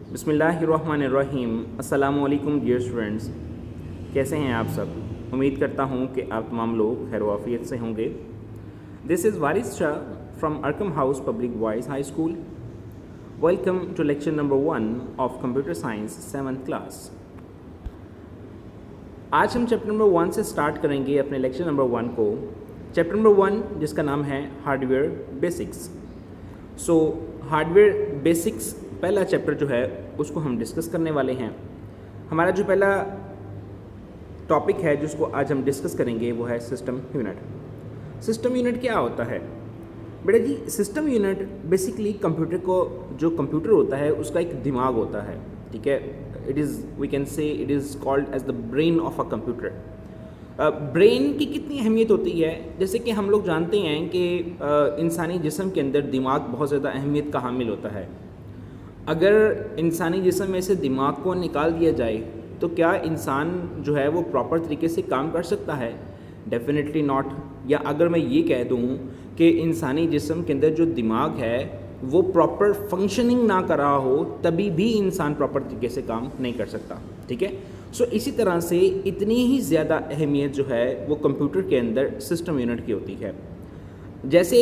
बिस्मिल्लाहिर्रहमानिर्रहीम। अस्सलामु अलैकुम डियर स्टूडेंट्स, कैसे हैं आप सब। उम्मीद करता हूँ कि आप तमाम लोग खैर वाफियत से होंगे। This is Waris Shah from Arqam House Public Boys High School. Welcome to lecture number 1 of computer science 7th class. आज हम चैप्टर नंबर 1 से स्टार्ट करेंगे अपने लेक्चर नंबर 1 को। चैप्टर नंबर 1 जिसका नाम है हार्डवेयर बेसिक्स। सो हार्डवेयर बेसिक्स पहला चैप्टर जो है उसको हम डिस्कस करने वाले हैं। हमारा जो पहला टॉपिक है जिसको आज हम डिस्कस करेंगे वो है सिस्टम यूनिट। सिस्टम यूनिट क्या होता है बेटा जी? सिस्टम यूनिट बेसिकली कंप्यूटर को, जो कंप्यूटर होता है उसका एक दिमाग होता है, ठीक है। It is, we can say it is called as the brain of a computer. Brain की कितनी अहमियत होती है, जैसे कि हम लोग जानते हैं कि इंसानी जिस्म के अंदर दिमाग बहुत ज़्यादा अहमियत का हामिल होता है। अगर इंसानी जिस्म में से दिमाग को निकाल दिया जाए तो क्या इंसान जो है वो प्रॉपर तरीके से काम कर सकता है? Definitely not. या अगर मैं ये कह दूँ कि इंसानी जिस्म के अंदर जो दिमाग है वो प्रॉपर फंक्शनिंग ना कर रहा हो तभी भी इंसान प्रॉपर तरीके से काम नहीं कर सकता, ठीक है। सो इसी तरह से इतनी ही ज़्यादा अहमियत जो है वो कंप्यूटर के अंदर सिस्टम यूनिट की होती है। जैसे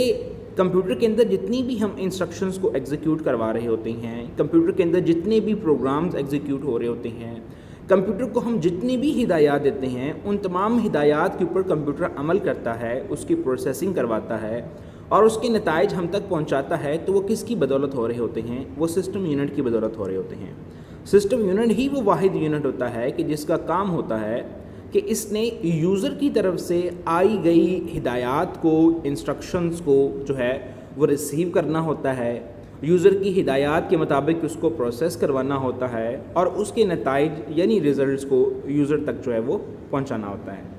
कंप्यूटर के अंदर जितनी भी हम इंस्ट्रक्शंस को एग्जीक्यूट करवा रहे होते हैं, कंप्यूटर के अंदर जितने भी प्रोग्राम्स एग्जीक्यूट हो रहे होते हैं, कंप्यूटर को हम जितनी भी हिदायत देते हैं उन तमाम हिदायत के ऊपर कंप्यूटर अमल करता है, उसकी प्रोसेसिंग करवाता है और उसके नताइज हम तक पहुंचाता है। तो वो किसकी बदौलत हो रहे होते हैं? वो सिस्टम यूनिट की बदौलत हो रहे होते हैं। सिस्टम यूनिट ही वो वाहिद यूनिट होता है कि जिसका काम होता है कि इसने यूज़र की तरफ से आई गई हिदायत को, इंस्ट्रक्शंस को जो है वो रिसीव करना होता है, यूज़र की हिदायत के मुताबिक उसको प्रोसेस करवाना होता है और उसके नताइज यानी रिज़ल्ट्स को यूज़र तक जो है वो पहुंचाना होता है।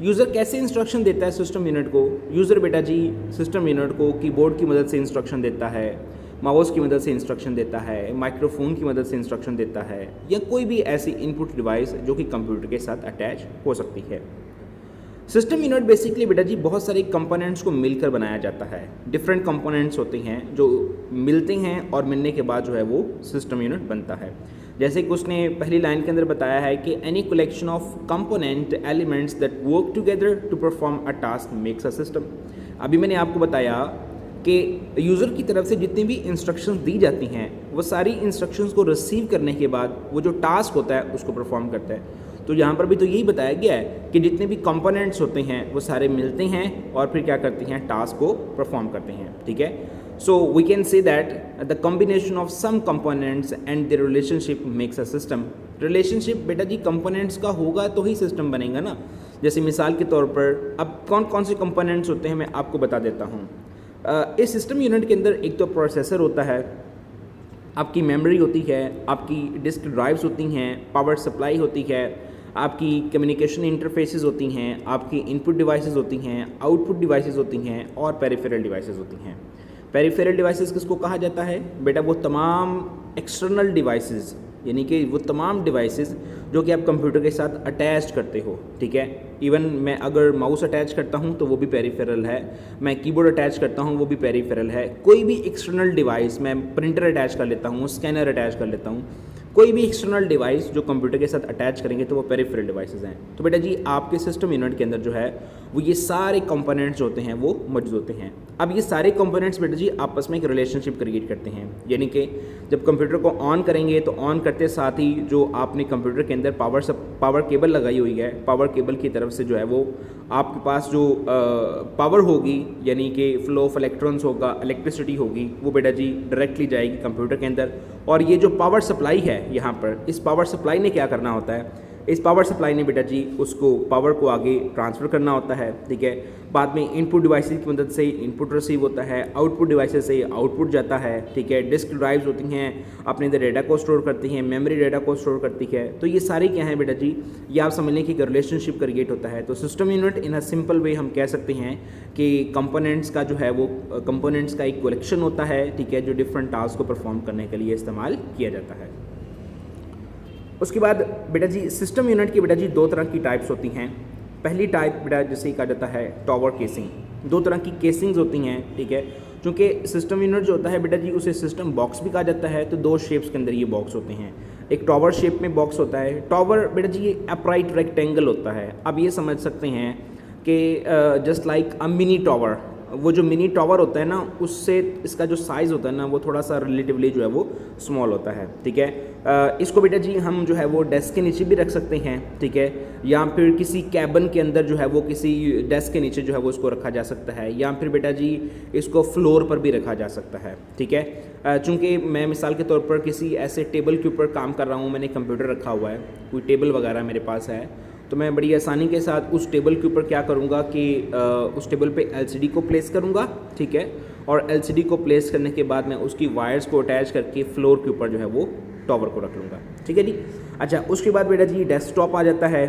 यूज़र कैसे इंस्ट्रक्शन देता है सिस्टम यूनिट को? यूज़र बेटा जी सिस्टम यूनिट को कीबोर्ड की मदद से इंस्ट्रक्शन देता है, माउस की मदद से इंस्ट्रक्शन देता है, माइक्रोफोन की मदद से इंस्ट्रक्शन देता है, या कोई भी ऐसी इनपुट डिवाइस जो कि कंप्यूटर के साथ अटैच हो सकती है। सिस्टम यूनिट बेसिकली बेटा जी बहुत सारे कंपोनेंट्स को मिलकर बनाया जाता है। डिफरेंट कंपोनेंट्स होते हैं जो मिलते हैं और मिलने के बाद जो है वो सिस्टम यूनिट बनता है। जैसे कि उसने पहली लाइन के अंदर बताया है कि any collection of component elements that work together to perform a task makes a system. अभी मैंने आपको बताया कि यूज़र की तरफ से जितनी भी इंस्ट्रक्शंस दी जाती हैं वो सारी इंस्ट्रक्शंस को रिसीव करने के बाद वो जो टास्क होता है उसको परफॉर्म करता है। तो यहाँ पर भी तो यही बताया गया है कि जितने भी कंपोनेंट्स होते हैं वो सारे मिलते हैं और फिर क्या करते हैं? टास्क को परफॉर्म करते हैं, ठीक है। So we can say that the combination of some components and their relationship makes a system. Relationship बेटा जी कंपोनेंट्स का होगा तो ही सिस्टम बनेगा ना। जैसे मिसाल के तौर पर अब कौन कौन से कंपोनेंट्स होते हैं मैं आपको बता देता हूँ। इस सिस्टम यूनिट के अंदर एक तो प्रोसेसर होता है, आपकी मेमोरी होती है, आपकी डिस्क ड्राइव्स होती हैं, पावर सप्लाई होती है, आपकी कम्युनिकेशन इंटरफेसेस होती हैं, आपकी इनपुट डिवाइसेस होती हैं, आउटपुट डिवाइसेस होती हैं और पेरिफेरल डिवाइसेस होती हैं। पेरिफेरल डिवाइसेस किसको कहा जाता है बेटा? वो तमाम एक्सटर्नल डिवाइसेस, यानी कि वो तमाम डिवाइसेस जो कि आप कंप्यूटर के साथ अटैच करते हो, ठीक है। इवन मैं अगर माउस अटैच करता हूँ तो वो भी पेरिफेरल है, मैं कीबोर्ड अटैच करता हूँ वो भी पेरिफेरल है। कोई भी एक्सटर्नल डिवाइस, मैं प्रिंटर अटैच कर लेता हूँ, स्कैनर अटैच कर लेता हूँ, कोई भी एक्सटर्नल डिवाइस जो कंप्यूटर के साथ अटैच करेंगे तो वो पेरिफेरल डिवाइसेस हैं। तो बेटा जी आपके सिस्टम यूनिट के अंदर जो है वो ये सारे कंपोनेंट्स होते हैं वो मौजूद होते हैं। अब ये सारे कंपोनेंट्स बेटा जी आपस में एक रिलेशनशिप क्रिएट करते हैं, यानी कि जब कंप्यूटर को ऑन करेंगे तो ऑन करते साथ ही जो आपने कंप्यूटर के अंदर पावर केबल लगाई हुई है, पावर केबल की तरफ से जो है वो आपके पास जो पावर होगी यानी कि फ्लो ऑफ इलेक्ट्रॉन्स होगा, इलेक्ट्रिसिटी होगी, वो बेटा जी डायरेक्टली जाएगी कंप्यूटर के अंदर। और ये जो पावर सप्लाई है यहाँ पर, इस पावर सप्लाई ने क्या करना होता है? इस पावर सप्लाई ने बेटा जी उसको पावर को आगे ट्रांसफ़र करना होता है, ठीक है। बाद में इनपुट डिवाइसेस की मदद से इनपुट रिसीव होता है, आउटपुट डिवाइसेस से आउटपुट जाता है, ठीक है। डिस्क ड्राइव्स होती हैं अपने अंदर डेटा को स्टोर करती हैं, मेमोरी डेटा को स्टोर करती है। तो ये सारे क्या हैं बेटा जी? ये आप समझ लें कि रिलेशनशिप क्रिएट होता है। तो system unit in a simple way हम कह सकते हैं कि कंपोनेंट्स का जो है वो कंपोनेंट्स का एक कलेक्शन होता है, ठीक है, जो डिफरेंट टास्क को परफॉर्म करने के लिए इस्तेमाल किया जाता है। उसके बाद बेटा जी सिस्टम यूनिट की बेटा जी दो तरह की टाइप्स होती हैं। पहली टाइप बेटा जिसे कहा जाता है टॉवर केसिंग। दो तरह की केसिंग्स होती हैं, ठीक है। चूँकि सिस्टम यूनिट जो होता है बेटा जी उसे सिस्टम बॉक्स भी कहा जाता है। तो दो शेप्स के अंदर ये बॉक्स होते हैं, एक टॉवर शेप में बॉक्स होता है। टॉवर बेटा जी ये अपराइट रेक्टेंगल होता है। अब ये समझ सकते हैं कि just like a mini tower, वो जो मिनी टॉवर होता है ना उससे इसका जो साइज़ होता है ना वो थोड़ा सा रिलेटिवली जो है वो स्मॉल होता है, ठीक है। इसको बेटा जी हम जो है वो डेस्क के नीचे भी रख सकते हैं, ठीक है, या फिर किसी कैबिन के अंदर जो है वो किसी डेस्क के नीचे जो है वो इसको रखा जा सकता है, या फिर बेटा जी इसको फ्लोर पर भी रखा जा सकता है, ठीक है। चूँकि मैं मिसाल के तौर पर किसी ऐसे टेबल के ऊपर काम कर रहा हूँ, मैंने कंप्यूटर रखा हुआ है, कोई टेबल वगैरह मेरे पास है, तो मैं बड़ी आसानी के साथ उस टेबल के ऊपर क्या करूँगा कि उस टेबल पे एलसीडी को प्लेस करूँगा, ठीक है, और एलसीडी को प्लेस करने के बाद मैं उसकी वायर्स को अटैच करके फ्लोर के ऊपर जो है वो टॉवर को रख लूँगा, ठीक है जी। अच्छा, उसके बाद बेटा जी डेस्कटॉप आ जाता है।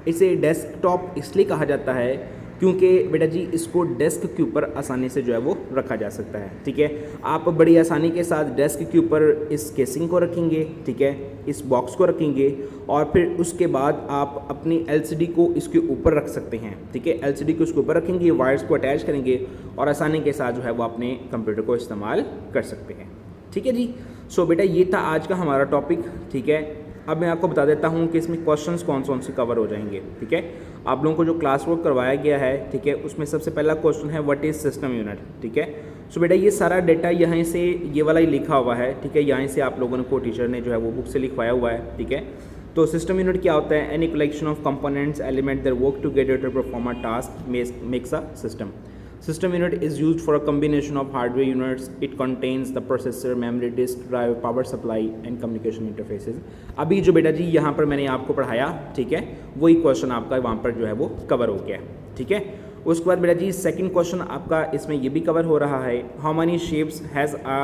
इसे डेस्कटॉप इसलिए कहा जाता है क्योंकि बेटा जी इसको डेस्क के ऊपर आसानी से जो है वो रखा जा सकता है, ठीक है। आप बड़ी आसानी के साथ डेस्क के ऊपर इस केसिंग को रखेंगे, ठीक है, इस बॉक्स को रखेंगे, और फिर उसके बाद आप अपनी एलसीडी को इसके ऊपर रख सकते हैं, ठीक है। एलसीडी को इसके ऊपर रखेंगे, वायर्स को अटैच करेंगे और आसानी के साथ जो है वो अपने कंप्यूटर को इस्तेमाल कर सकते हैं, ठीक है जी। सो बेटा ये था आज का हमारा टॉपिक, ठीक है। अब मैं आपको बता देता हूँ कि इसमें क्वेश्चंस कौन से कवर हो जाएंगे, ठीक है। आप लोगों को जो क्लास वर्क करवाया गया है, ठीक है, उसमें सबसे पहला क्वेश्चन है व्हाट इज़ सिस्टम यूनिट, ठीक है। सो बेटा ये सारा डेटा यहाँ से ये वाला ही लिखा हुआ है, ठीक है, यहाँ से आप लोगों को टीचर ने जो है वो बुक से लिखवाया हुआ है, ठीक है। तो सिस्टम यूनिट क्या होता है? Any collection of components element there work together to perform a task makes a system. System unit is used for a combination of hardware units. It contains the processor, memory, disk, drive, power supply and communication interfaces. अभी जो बेटा जी यहाँ पर मैंने आपको पढ़ाया, ठीक है, वही क्वेश्चन आपका वहाँ पर जो है वो कवर हो गया, ठीक है। उसके बाद बेटा जी सेकंड क्वेश्चन आपका इसमें ये भी कवर हो रहा है, how many shapes has a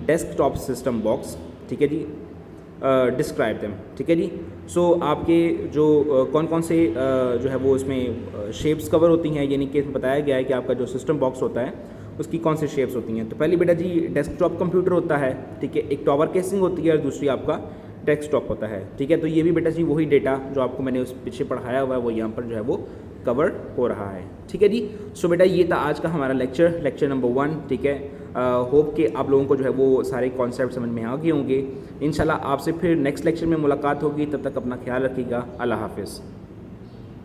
desktop system box, ठीक है जी, डिस्क्राइब देम, ठीक है जी। सो आपके जो कौन कौन से जो है वो इसमें शेप्स कवर होती हैं, यानी कि बताया गया है कि आपका जो सिस्टम बॉक्स होता है उसकी कौन सी शेप्स होती हैं। तो पहली बेटा जी डेस्कटॉप कंप्यूटर होता है, ठीक है, एक टॉवर केसिंग होती है और दूसरी आपका डेस्कटॉप होता है, ठीक है। तो ये भी बेटा जी वही डेटा जो आपको मैंने उस पीछे पढ़ाया हुआ है वो यहाँ पर जो है वो कवर हो रहा है, ठीक है जी। सो बेटा ये था आज का हमारा लेक्चर नंबर 1, ठीक है। होप कि आप लोगों को जो है वो सारे कॉन्सेप्ट समझ में आ गए होंगे। इंशाल्लाह आपसे फिर नेक्स्ट लेक्चर में मुलाकात होगी, तब तक अपना ख्याल रखिएगा। अल्लाह हाफिज़।